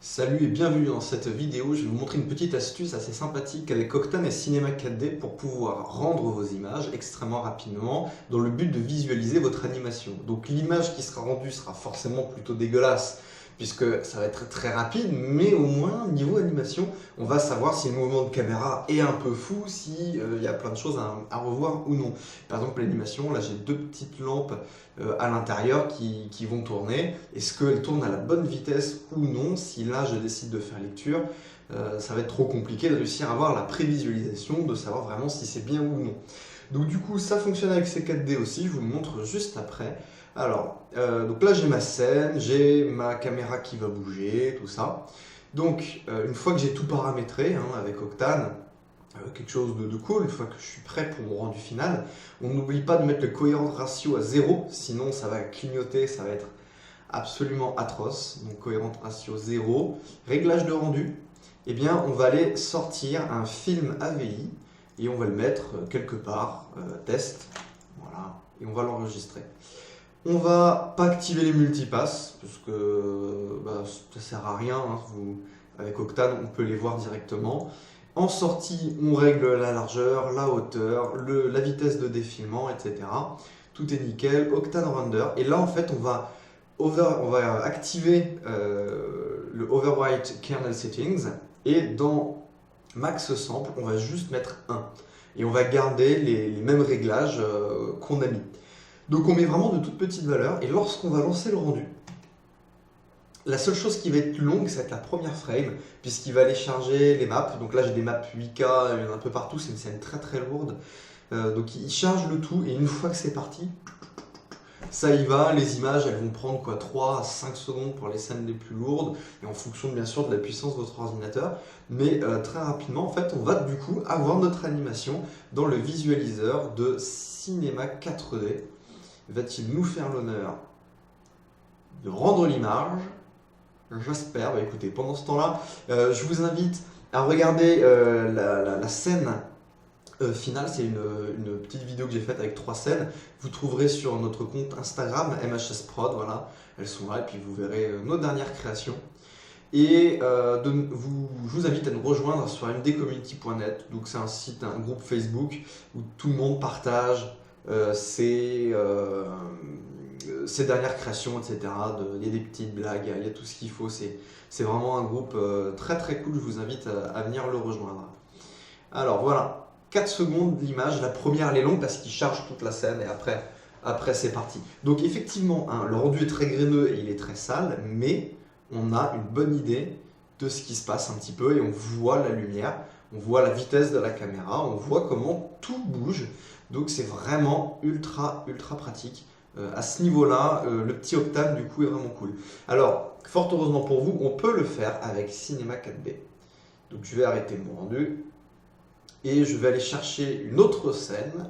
Salut et bienvenue dans cette vidéo. Je vais vous montrer une petite astuce assez sympathique avec Octane et Cinema 4D pour pouvoir rendre vos images extrêmement rapidement dans le but de visualiser votre animation. Donc l'image qui sera rendue sera forcément plutôt dégueulasse puisque ça va être très rapide, mais au moins niveau animation, on va savoir si le mouvement de caméra est un peu fou, si il y a plein de choses à revoir ou non. Par exemple l'animation, là j'ai deux petites lampes à l'intérieur qui vont tourner. Est-ce qu'elles tournent à la bonne vitesse ou non? Si là je décide de faire lecture, ça va être trop compliqué de réussir à avoir la prévisualisation, de savoir vraiment si c'est bien ou non. Donc du coup ça fonctionne avec ces 4D aussi, je vous le montre juste après. Alors, donc là j'ai ma scène, j'ai ma caméra qui va bouger, tout ça. Donc une fois que j'ai tout paramétré avec Octane, quelque chose de cool, une fois que je suis prêt pour mon rendu final, on n'oublie pas de mettre le cohérence ratio à 0, sinon ça va clignoter, ça va être absolument atroce. Donc cohérence ratio 0, réglage de rendu, eh bien on va aller sortir un film AVI et on va le mettre quelque part, test, voilà, et on va l'enregistrer. On va pas activer les multipasses parce que ça sert à rien, avec Octane on peut les voir directement. En sortie, on règle la largeur, la hauteur, la vitesse de défilement, etc. Tout est nickel, Octane Render. Et là, en fait, on va activer le Overwrite Kernel Settings. Et dans Max Sample, on va juste mettre 1. Et on va garder les mêmes réglages qu'on a mis. Donc on met vraiment de toutes petites valeurs. Et lorsqu'on va lancer le rendu, la seule chose qui va être longue, ça va être la première frame, puisqu'il va aller charger les maps. Donc là, j'ai des maps 8K, il y en a un peu partout, c'est une scène très très lourde. Donc il charge le tout, et une fois que c'est parti, ça y va. Les images, elles vont prendre 3 à 5 secondes pour les scènes les plus lourdes, et en fonction bien sûr de la puissance de votre ordinateur. Mais très rapidement, en fait, on va du coup avoir notre animation dans le visualiseur de Cinema 4D. Va-t-il nous faire l'honneur de rendre l'image? J'espère. Écoutez, pendant ce temps-là, je vous invite à regarder la scène finale. C'est une petite vidéo que j'ai faite avec 3 scènes. Vous trouverez sur notre compte Instagram, MHS Prod, voilà. Elles sont là et puis vous verrez nos dernières créations. Et je vous invite à nous rejoindre sur mdcommunity.net. Donc c'est un site, un groupe Facebook où tout le monde partage ses dernières créations, etc. Il y a des petites blagues, il y a tout ce qu'il faut. C'est vraiment un groupe très très cool. Je vous invite à venir le rejoindre. Alors voilà, 4 secondes l'image. La première elle est longue parce qu'il charge toute la scène et après c'est parti. Donc effectivement, le rendu est très graineux et il est très sale, mais on a une bonne idée de ce qui se passe un petit peu et on voit la lumière, on voit la vitesse de la caméra, on voit comment tout bouge. Donc c'est vraiment ultra pratique. À ce niveau-là, le petit Octane du coup est vraiment cool. Alors, fort heureusement pour vous, on peut le faire avec Cinema 4D. Donc je vais arrêter mon rendu et je vais aller chercher une autre scène.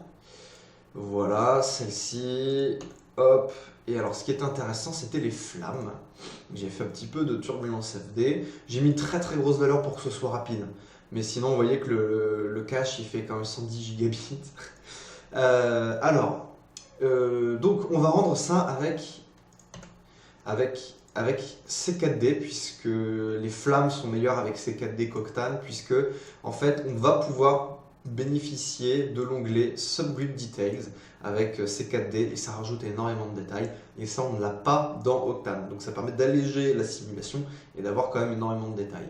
Voilà, celle-ci. Hop. Et alors, ce qui est intéressant, c'était les flammes. J'ai fait un petit peu de turbulence FD. J'ai mis très grosse valeur pour que ce soit rapide. Mais sinon, vous voyez que le cache, il fait quand même 110 gigabits. Donc on va rendre ça avec C4D, puisque les flammes sont meilleures avec C4D qu'Octane, puisque en fait on va pouvoir bénéficier de l'onglet Subgroup Details avec C4D et ça rajoute énormément de détails et ça on ne l'a pas dans Octane. Donc ça permet d'alléger la simulation et d'avoir quand même énormément de détails.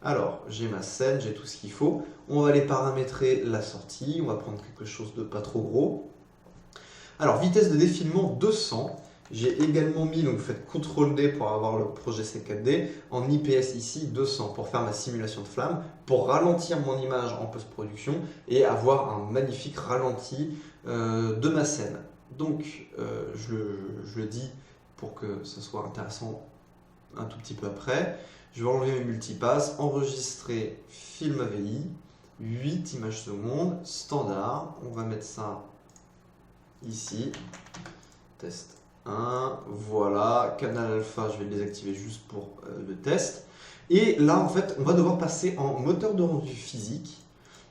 Alors, j'ai ma scène, j'ai tout ce qu'il faut. On va aller paramétrer la sortie. On va prendre quelque chose de pas trop gros. Alors, vitesse de défilement 200. J'ai également mis, donc vous faites CTRL-D pour avoir le projet C4D, en IPS ici 200 pour faire ma simulation de flamme, pour ralentir mon image en post-production et avoir un magnifique ralenti de ma scène. Donc, je le dis pour que ce soit intéressant un tout petit peu après. Je vais enlever mes multipasses, enregistrer film AVI, 8 images secondes, standard. On va mettre ça ici. Test 1, voilà. Canal alpha, je vais le désactiver juste pour le test. Et là, en fait, on va devoir passer en moteur de rendu physique.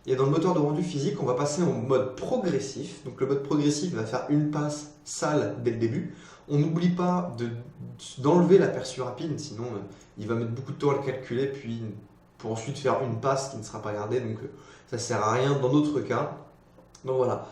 Et dans le moteur de rendu physique, on va passer en mode progressif. Donc le mode progressif va faire une passe sale dès le début. On n'oublie pas d'enlever l'aperçu rapide, sinon il va mettre beaucoup de temps à le calculer, puis pour ensuite faire une passe qui ne sera pas gardée, donc ça ne sert à rien dans notre cas. Donc voilà,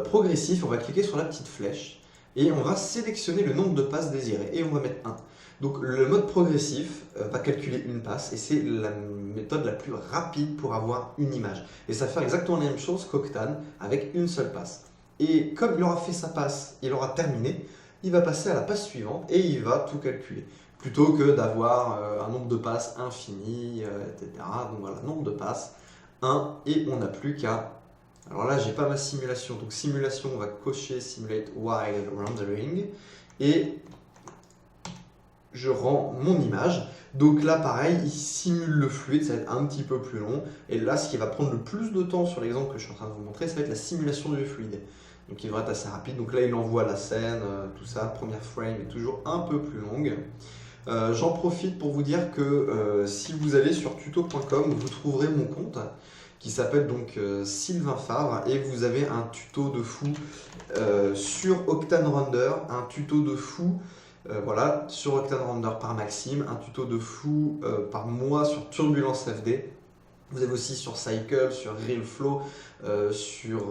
progressif, on va cliquer sur la petite flèche et on va sélectionner le nombre de passes désirées et on va mettre 1. Donc le mode progressif va calculer une passe et c'est la méthode la plus rapide pour avoir une image. Et ça va faire exactement la même chose qu'Octane avec une seule passe. Et comme il aura fait sa passe, il aura terminé, il va passer à la passe suivante et il va tout calculer. Plutôt que d'avoir un nombre de passes infini, etc. Donc voilà, nombre de passes, 1 et on n'a plus qu'à... Alors là, j'ai pas ma simulation. Donc simulation, on va cocher Simulate While Rendering et je rends mon image. Donc là, pareil, il simule le fluide, ça va être un petit peu plus long. Et là, ce qui va prendre le plus de temps sur l'exemple que je suis en train de vous montrer, ça va être la simulation du fluide. Donc il devrait être assez rapide. Donc là, il envoie la scène, tout ça. Première frame est toujours un peu plus longue. J'en profite pour vous dire que si vous allez sur tuto.com, vous trouverez mon compte qui s'appelle donc Sylvain Favre et vous avez un tuto de fou sur Octane Render, un tuto de fou voilà, sur Octane Render par Maxime, un tuto de fou par moi sur Turbulence FD. Vous avez aussi sur Cycle, sur RealFlow, sur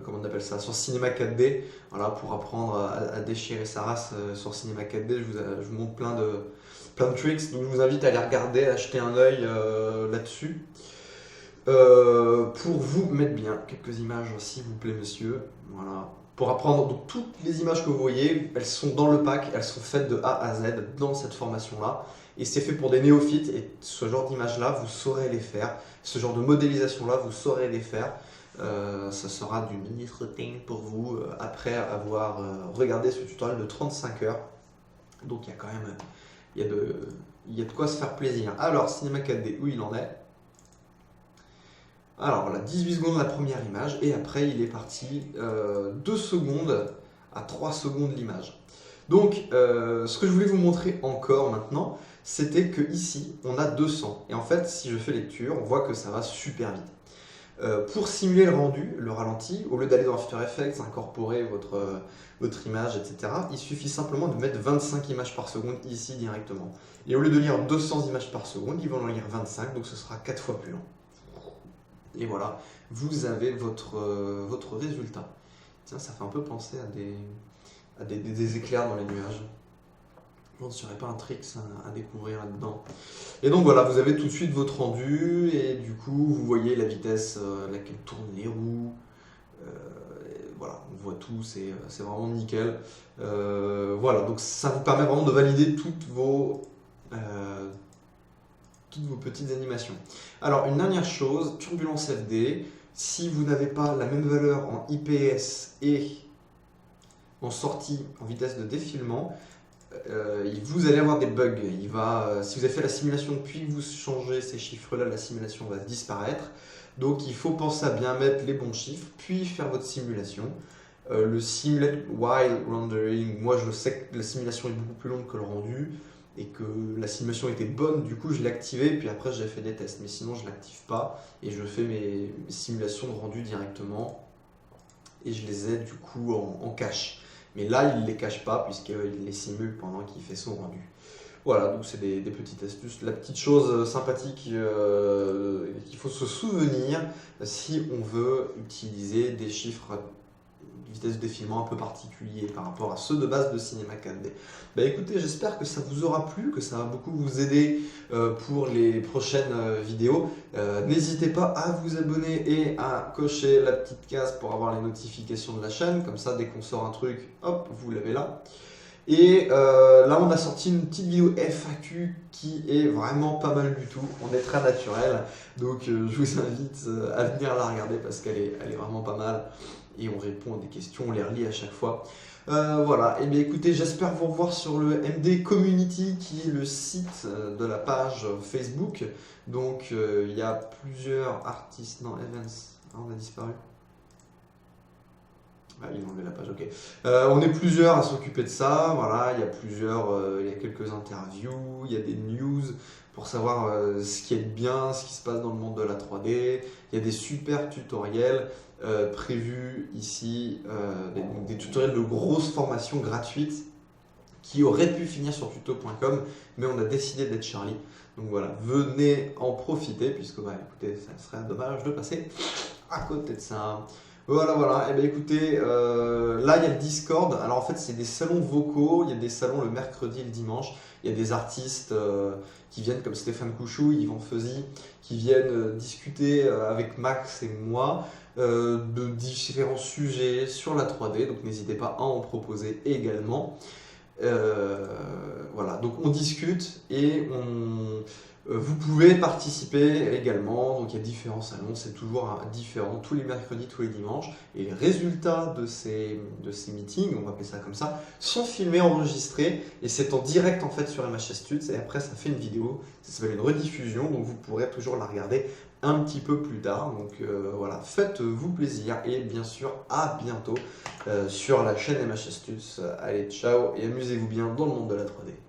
comment on appelle ça, sur Cinema 4D, voilà, pour apprendre à déchirer sa race sur Cinema 4D. Je vous montre plein de tricks, donc je vous invite à aller regarder, à jeter un œil là-dessus. Pour vous mettre bien quelques images s'il vous plaît monsieur, voilà. Pour apprendre, donc toutes les images que vous voyez, elles sont dans le pack, elles sont faites de A à Z dans cette formation-là. Et c'est fait pour des néophytes et ce genre d'images-là, vous saurez les faire. Ce genre de modélisation-là, vous saurez les faire. Ça sera du mini-trotting pour vous après avoir regardé ce tutoriel de 35 heures. Donc il y a quand même il y a de quoi se faire plaisir. Alors, Cinema 4D, où il en est? Alors voilà, 18 secondes la première image et après il est parti 2 secondes à 3 secondes l'image. Donc ce que je voulais vous montrer encore maintenant, c'était que ici on a 200 et en fait si je fais lecture, on voit que ça va super vite. Pour simuler le rendu, le ralenti, au lieu d'aller dans After Effects, incorporer votre image, etc., il suffit simplement de mettre 25 images par seconde ici directement. Et au lieu de lire 200 images par seconde, ils vont en lire 25, donc ce sera 4 fois plus lent. Et voilà, vous avez votre résultat. Tiens, ça fait un peu penser à des éclairs dans les nuages. Je ne serait pas un trick à découvrir là-dedans. Et donc voilà, vous avez tout de suite votre rendu et du coup, vous voyez la vitesse à laquelle tournent les roues. Voilà, on voit tout, c'est vraiment nickel. Voilà, donc ça vous permet vraiment de valider toutes vos petites animations. Alors, une dernière chose, Turbulence FD, si vous n'avez pas la même valeur en IPS et en sortie en vitesse de défilement, vous allez avoir des bugs. Si vous avez fait la simulation puis que vous changez ces chiffres-là, la simulation va disparaître. Donc, il faut penser à bien mettre les bons chiffres, puis faire votre simulation. Le Simulate While Rendering, moi je sais que la simulation est beaucoup plus longue que le rendu et que la simulation était bonne, du coup je l'ai activé puis après j'ai fait des tests, mais sinon je ne l'active pas et je fais mes simulations de rendu directement et je les ai du coup en cache. Mais là il ne les cache pas puisqu'il les simule pendant qu'il fait son rendu. Voilà, donc c'est des petites astuces. La petite chose sympathique qu'il faut se souvenir si on veut utiliser des chiffres vitesse de défilement un peu particulier par rapport à ceux de base de Cinema 4D. Bah écoutez, j'espère que ça vous aura plu, que ça va beaucoup vous aider pour les prochaines vidéos. N'hésitez pas à vous abonner et à cocher la petite case pour avoir les notifications de la chaîne, comme ça dès qu'on sort un truc, hop, vous l'avez là. Et là on a sorti une petite vidéo FAQ qui est vraiment pas mal du tout, on est très naturel, donc je vous invite à venir la regarder parce qu'elle est vraiment pas mal. Et on répond à des questions, on les relit à chaque fois. Voilà, et bien écoutez, j'espère vous revoir sur le MD Community qui est le site de la page Facebook. Donc il y a plusieurs artistes, non, Evans, ah, on a disparu. Ah, il a enlevé la page, ok. On est plusieurs à s'occuper de ça, voilà, il y a quelques interviews, il y a des news pour savoir ce qui est bien, ce qui se passe dans le monde de la 3D. Il y a des super tutoriels prévus ici, des tutoriels de grosses formations gratuites qui auraient pu finir sur tuto.com, mais on a décidé d'être Charlie. Donc voilà, venez en profiter, puisque bah, écoutez, ça serait dommage de passer à côté de ça. Voilà, voilà. Et bien écoutez, là il y a le Discord. Alors en fait, c'est des salons vocaux. Il y a des salons le mercredi et le dimanche. Il y a des artistes qui viennent comme Stéphane Couchou, Yvan Feuzy, qui viennent discuter avec Max et moi de différents sujets sur la 3D. Donc n'hésitez pas à en proposer également. Voilà, donc on discute et vous pouvez participer également. Donc il y a différents salons, c'est toujours différent tous les mercredis, tous les dimanches. Et les résultats de ces meetings, on va appeler ça comme ça, sont filmés, enregistrés et c'est en direct en fait sur MHS Tuts. Et après ça fait une vidéo, ça s'appelle une rediffusion, donc vous pourrez toujours la regarder un petit peu plus tard. Donc voilà, faites-vous plaisir et bien sûr à bientôt sur la chaîne MHS Tuts. Allez, ciao et amusez-vous bien dans le monde de la 3D.